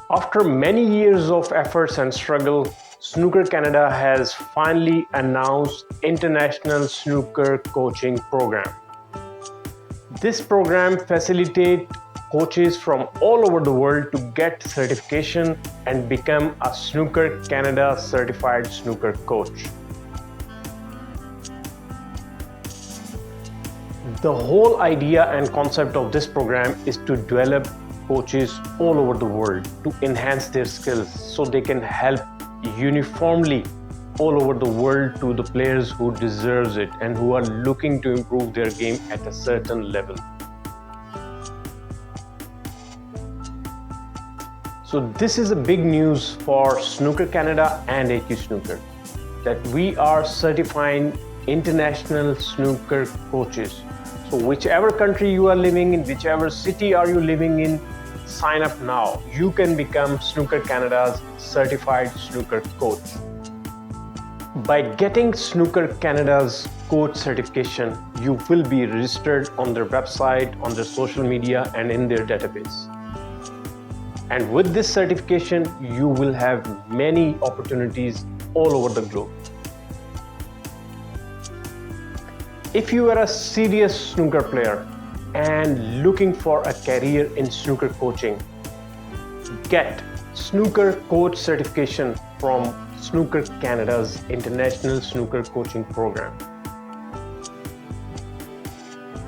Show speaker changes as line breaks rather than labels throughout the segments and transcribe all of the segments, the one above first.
After many years of efforts and struggle, Snooker Canada has finally announced International Snooker Coaching Program. This program facilitates coaches from all over the world to get certification and become a Snooker Canada certified snooker coach. The whole idea and concept of this program is to develop coaches all over the world to enhance their skills so they can help uniformly all over the world to the players who deserves it and who are looking to improve their game at a certain level. So this is a big news for Snooker Canada and AQ Snooker, that we are certifying international snooker coaches. So whichever country you are living in, whichever city are you living in, sign up now. You can become Snooker Canada's certified snooker coach. By getting Snooker Canada's coach certification, you will be registered on their website, on their social media, and in their database. And with this certification, you will have many opportunities all over the globe. If you are a serious snooker player and looking for a career in snooker coaching, get snooker coach certification from Snooker Canada's International Snooker Coaching Program.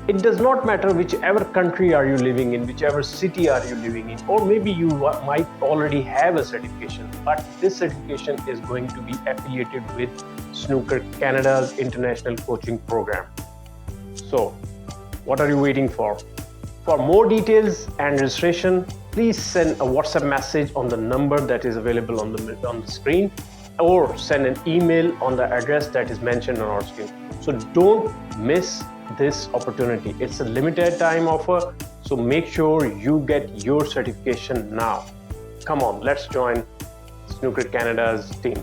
It does not matter whichever country are you living in, whichever city are you living in, or maybe you might already have a certification, but this certification is going to be affiliated with Snooker Canada's International Coaching Program. So, what are you waiting for? For more details and registration, please send a WhatsApp message on the number that is available on the screen, or send an email on the address that is mentioned on our screen. So don't miss this opportunity. It's a limited time offer, so make sure you get your certification now. Come on, let's join Snooker Canada's team.